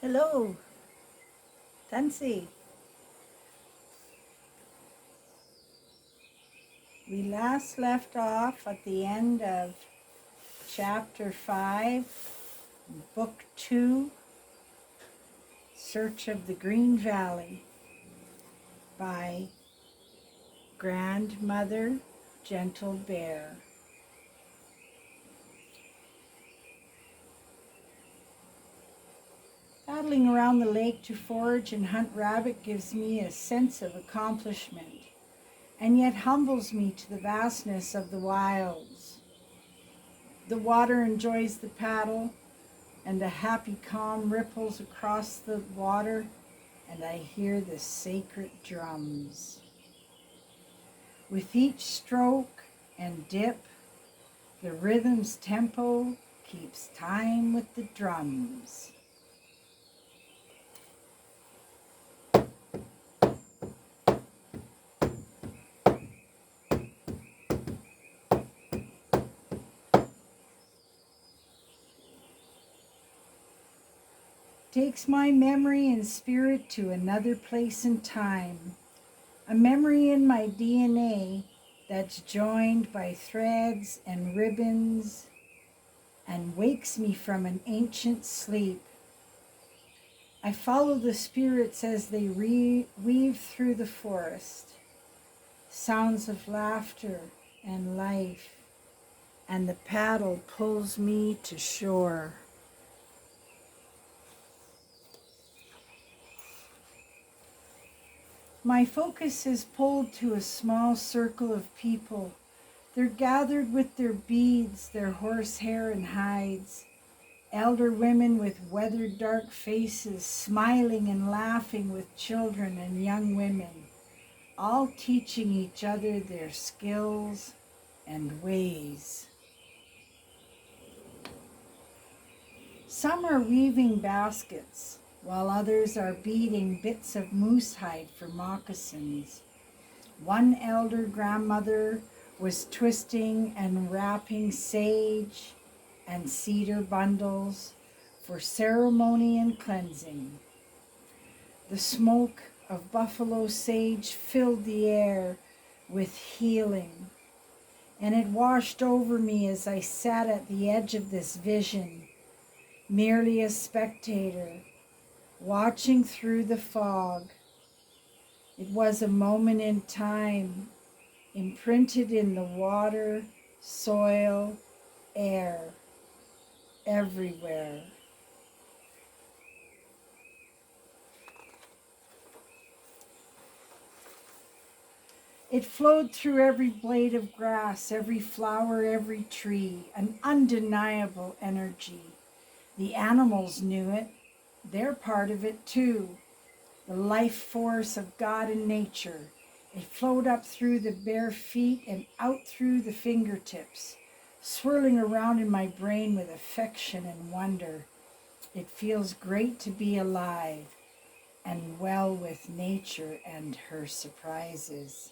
Hello, Tansi. We last left off at the end of chapter 5, book 2, Search of the Green Valley by Grandmother Gentle Bear. Paddling around the lake to forage and hunt rabbit gives me a sense of accomplishment, and yet humbles me to the vastness of the wilds. The water enjoys the paddle, and a happy calm ripples across the water, and I hear the sacred drums. With each stroke and dip, the rhythm's tempo keeps time with the drums. Takes my memory and spirit to another place and time, a memory in my DNA that's joined by threads and ribbons and wakes me from an ancient sleep. I follow the spirits as they weave through the forest, sounds of laughter and life, and the paddle pulls me to shore. My focus is pulled to a small circle of people. They're gathered with their beads, their horsehair and hides. Elder women with weathered dark faces, smiling and laughing with children and young women, all teaching each other their skills and ways. Some are weaving baskets, while others are beading bits of moose hide for moccasins. One elder grandmother was twisting and wrapping sage and cedar bundles for ceremony and cleansing. The smoke of buffalo sage filled the air with healing, and it washed over me as I sat at the edge of this vision, merely a spectator, watching through the fog. It was a moment in time, imprinted in the water, soil, air, everywhere. It flowed through every blade of grass, every flower, every tree, an undeniable energy. The animals knew it. They're part of it too. The life force of God and nature. It flowed up through the bare feet and out through the fingertips, swirling around in my brain with affection and wonder. It feels great to be alive and well with nature and her surprises.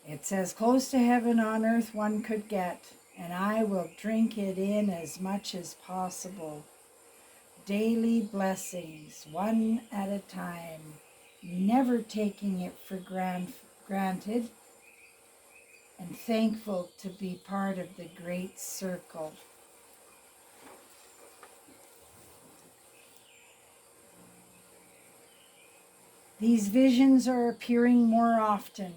It's as close to heaven on earth one could get, and I will drink it in as much as possible. Daily blessings, one at a time, never taking it for granted, and thankful to be part of the great circle. These visions are appearing more often,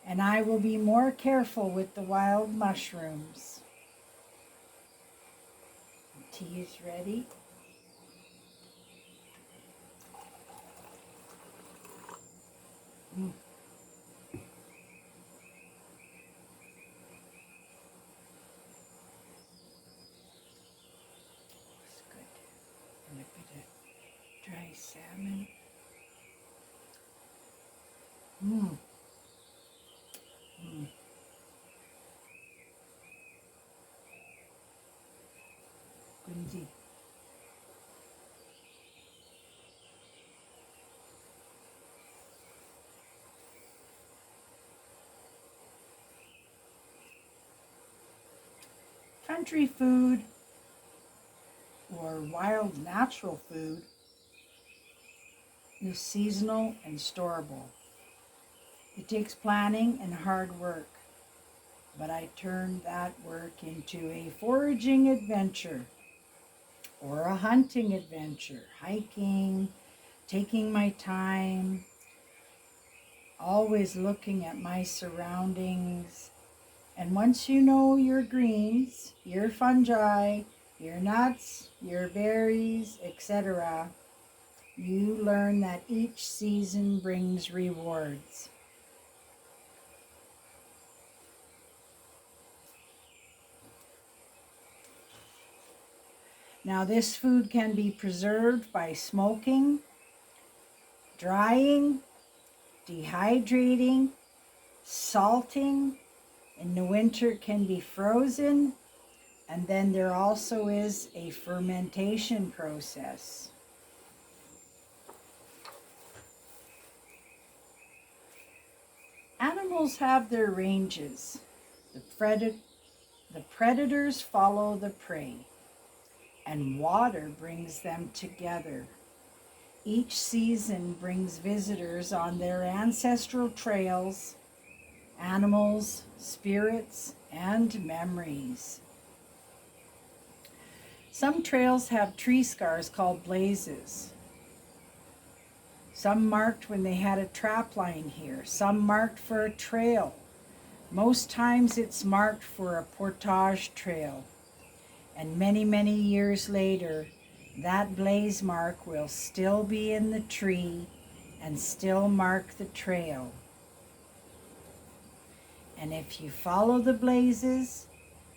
and I will be more careful with the wild mushrooms. Tea is ready. It's good. And a bit of dry salmon. Kunji. Country food or wild natural food is seasonal and storable. It takes planning and hard work, but I turned that work into a foraging adventure or a hunting adventure, hiking, taking my time, always looking at my surroundings. And once you know your greens, your fungi, your nuts, your berries, etc., you learn that each season brings rewards. Now, this food can be preserved by smoking, drying, dehydrating, salting. In the winter, it can be frozen, and then there also is a fermentation process. Animals have their ranges. The predators follow the prey, and water brings them together. Each season brings visitors on their ancestral trails, animals, spirits, and memories. Some trails have tree scars called blazes. Some marked when they had a trap line here. Some marked for a trail. Most times it's marked for a portage trail. And many, many years later, that blaze mark will still be in the tree and still mark the trail. And if you follow the blazes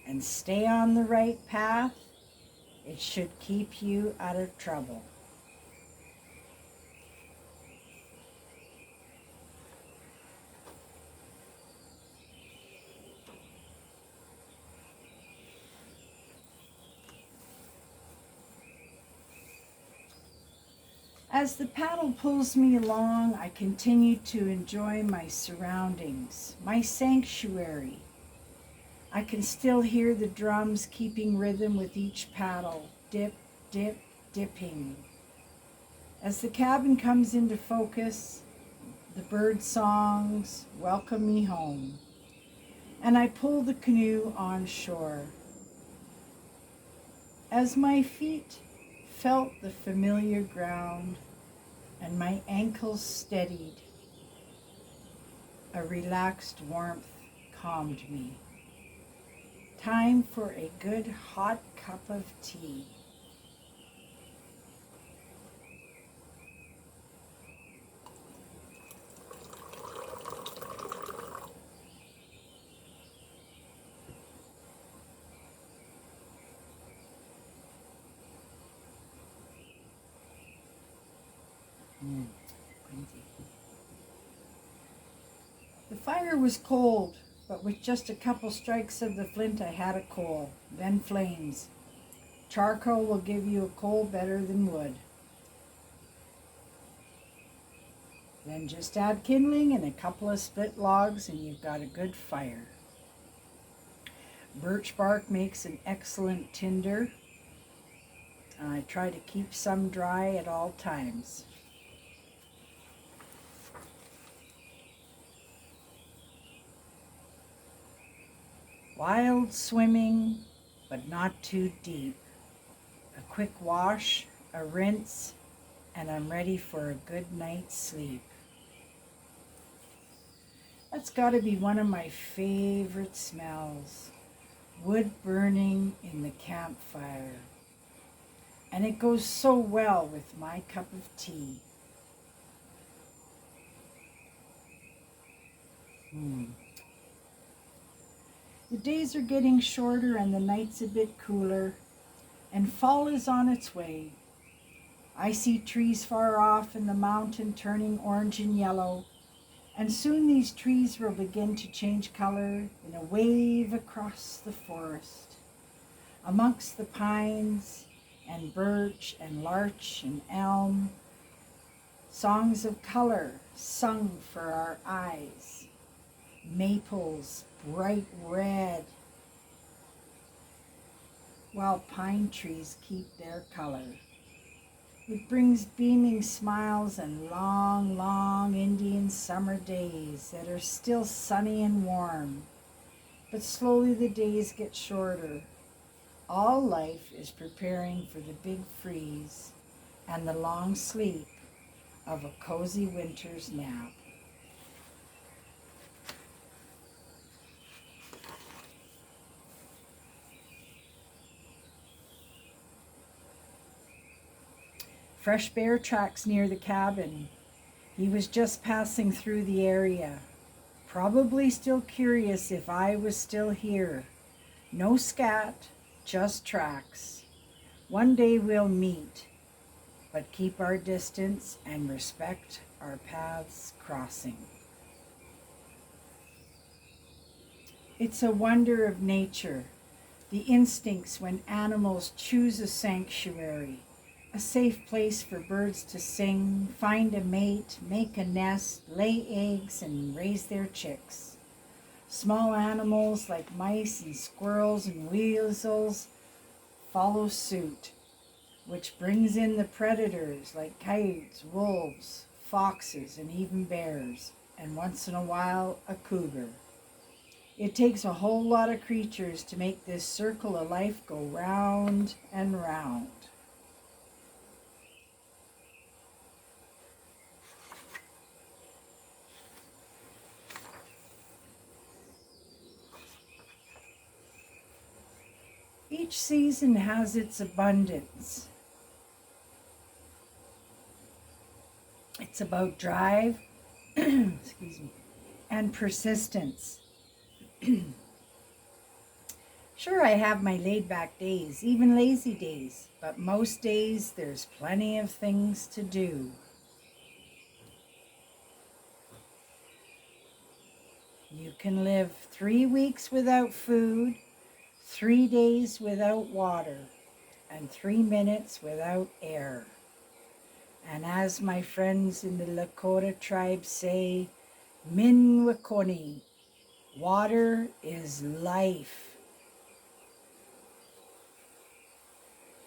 and stay on the right path, it should keep you out of trouble. As the paddle pulls me along, I continue to enjoy my surroundings, my sanctuary. I can still hear the drums keeping rhythm with each paddle, dip, dip, dipping. As the cabin comes into focus, the bird songs welcome me home, and I pull the canoe on shore. As my feet felt the familiar ground and my ankles steadied, a relaxed warmth calmed me. Time for a good hot cup of tea. The fire was cold, but with just a couple strikes of the flint I had a coal, then flames. Charcoal will give you a coal better than wood. Then just add kindling and a couple of split logs and you've got a good fire. Birch bark makes an excellent tinder. I try to keep some dry at all times. Wild swimming, but not too deep. A quick wash, a rinse, and I'm ready for a good night's sleep. That's got to be one of my favorite smells. Wood burning in the campfire. And it goes so well with my cup of tea. The days are getting shorter and the nights a bit cooler, and fall is on its way. I see trees far off in the mountain turning orange and yellow, and soon these trees will begin to change color in a wave across the forest, amongst the pines and birch and larch and elm, songs of color sung for our eyes. Maples, bright red, while pine trees keep their color. It brings beaming smiles and long, long Indian summer days that are still sunny and warm. But slowly the days get shorter. All life is preparing for the big freeze and the long sleep of a cozy winter's nap. Fresh bear tracks near the cabin. He was just passing through the area, probably still curious if I was still here. No scat, just tracks. One day we'll meet, but keep our distance and respect our paths crossing. It's a wonder of nature, the instincts when animals choose a sanctuary, a safe place for birds to sing, find a mate, make a nest, lay eggs, and raise their chicks. Small animals like mice and squirrels and weasels follow suit, which brings in the predators like coyotes, wolves, foxes, and even bears, and once in a while a cougar. It takes a whole lot of creatures to make this circle of life go round and round. Each season has its abundance. It's about drive, excuse me, and persistence. Sure, I have my laid-back days, even lazy days, but most days there's plenty of things to do. You can live 3 weeks without food, 3 days without water, and 3 minutes without air. And as my friends in the Lakota tribe say, Min Wikoni, water is life.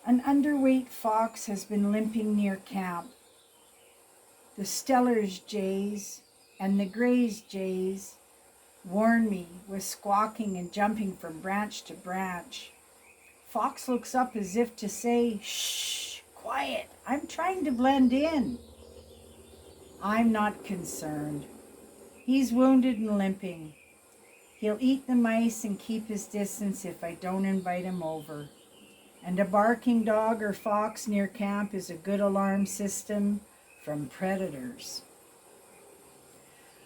An underweight fox has been limping near camp. The Steller's jays and the Gray's jays warn me with squawking and jumping from branch to branch. Fox looks up as if to say, shh, quiet, I'm trying to blend in. I'm not concerned. He's wounded and limping. He'll eat the mice and keep his distance if I don't invite him over. And a barking dog or fox near camp is a good alarm system from predators.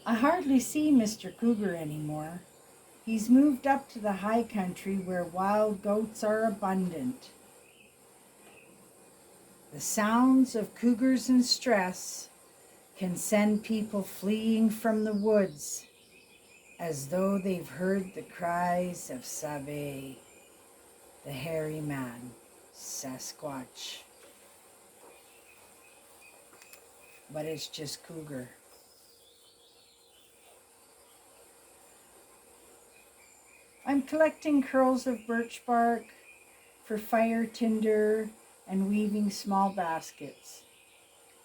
I hardly see Mr. Cougar anymore. He's moved up to the high country where wild goats are abundant. The sounds of cougars in stress can send people fleeing from the woods as though they've heard the cries of Sabe, the hairy man, Sasquatch. But it's just cougar. I'm collecting curls of birch bark for fire tinder and weaving small baskets.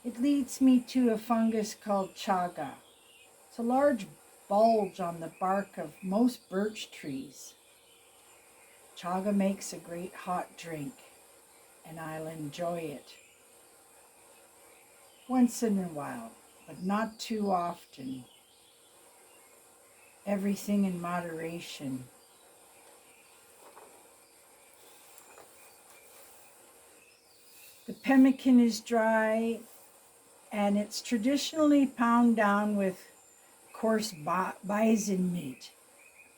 It leads me to a fungus called chaga. It's a large bulge on the bark of most birch trees. Chaga makes a great hot drink, and I'll enjoy it once in a while, but not too often. Everything in moderation. The pemmican is dry, and it's traditionally pounded down with coarse bison meat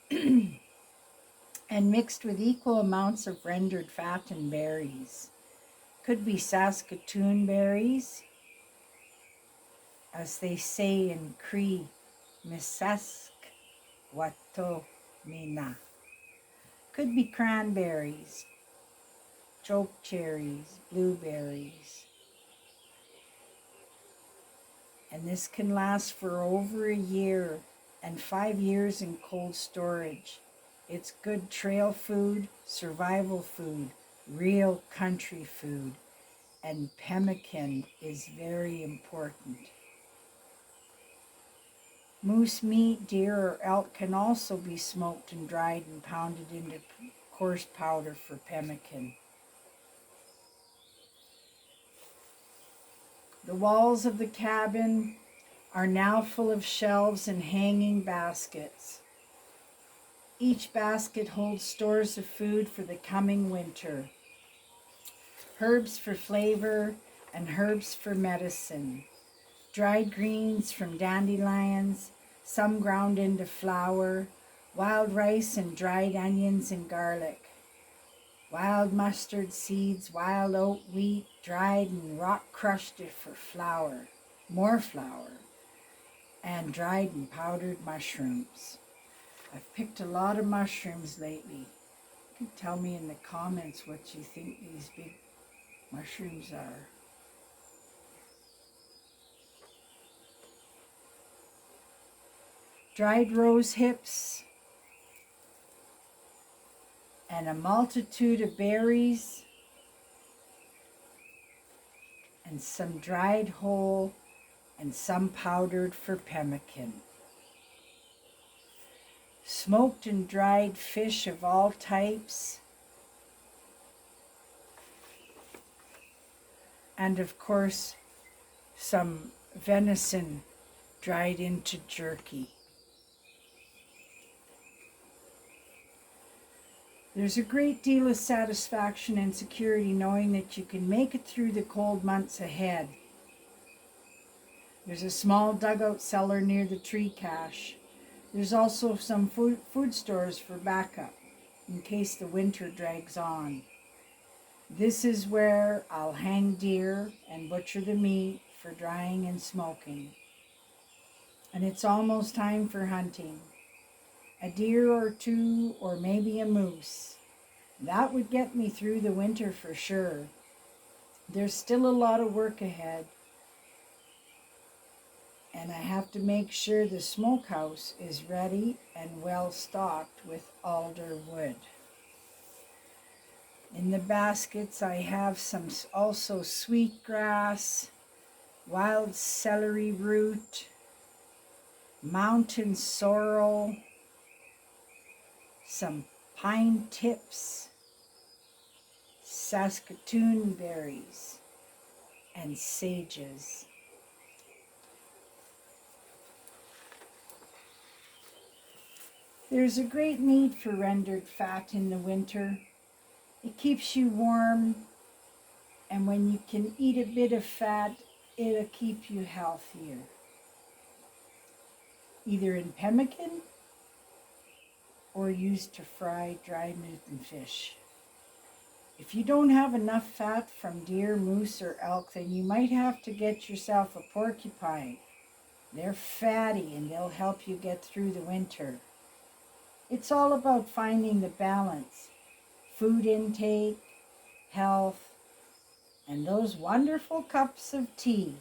and mixed with equal amounts of rendered fat and berries. Could be Saskatoon berries, as they say in Cree, Misask Wato Mina. Could be cranberries, choke cherries, blueberries. And this can last for over a year and 5 years in cold storage. It's good trail food, survival food real country food, and pemmican is very important. Moose meat, deer, or elk can also be smoked and dried and pounded into coarse powder for pemmican. The walls of the cabin are now full of shelves and hanging baskets. Each basket holds stores of food for the coming winter. Herbs for flavor and herbs for medicine. Dried greens from dandelions, some ground into flour, wild rice and dried onions and garlic. Wild mustard seeds, wild oat wheat, dried and rock crushed for flour, more flour, and dried and powdered mushrooms. I've picked a lot of mushrooms lately. You can tell me in the comments what you think these big mushrooms are. Dried rose hips, and a multitude of berries, and some dried whole, and some powdered for pemmican. Smoked and dried fish of all types, and of course some venison dried into jerky. There's a great deal of satisfaction and security knowing that you can make it through the cold months ahead. There's a small dugout cellar near the tree cache. There's also some food stores for backup in case the winter drags on. This is where I'll hang deer and butcher the meat for drying and smoking. And it's almost time for hunting. A deer or two, or maybe a moose. That would get me through the winter for sure. There's still a lot of work ahead. And I have to make sure the smokehouse is ready and well stocked with alder wood. In the baskets I have some also sweetgrass, wild celery root, mountain sorrel, some pine tips, Saskatoon berries, and sages. There's a great need for rendered fat in the winter. It keeps you warm, and when you can eat a bit of fat, it'll keep you healthier. Either in pemmican or used to fry dry meat and fish. If you don't have enough fat from deer, moose, or elk, then you might have to get yourself a porcupine. They're fatty and they'll help you get through the winter. It's all about finding the balance. Food intake, health, and those wonderful cups of tea.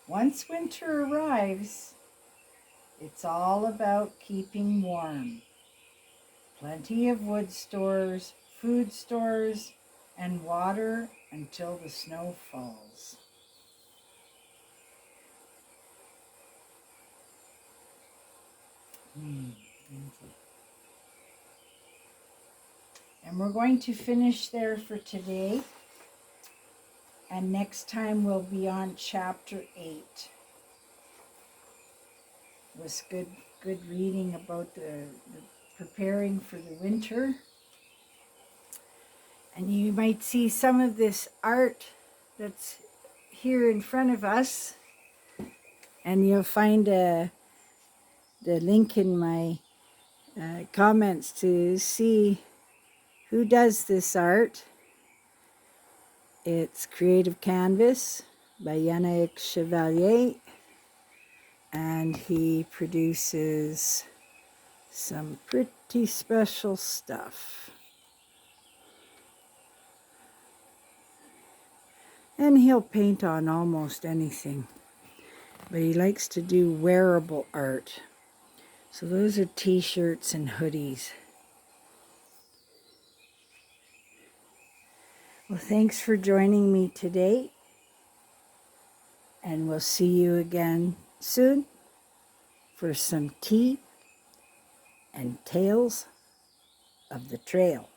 Once winter arrives, it's all about keeping warm. Plenty of wood stores, food stores, and water until the snow falls. And we're going to finish there for today. And next time we'll be on chapter 8. It was good reading about the preparing for the winter. And you might see some of this art that's here in front of us. And you'll find the link in my comments to see who does this art. It's Creative Canvas by Yannick Chevalier, and he produces some pretty special stuff. And he'll paint on almost anything, but he likes to do wearable art. So those are t-shirts and hoodies. Well, thanks for joining me today, and we'll see you again soon for some tea and tales of the trail.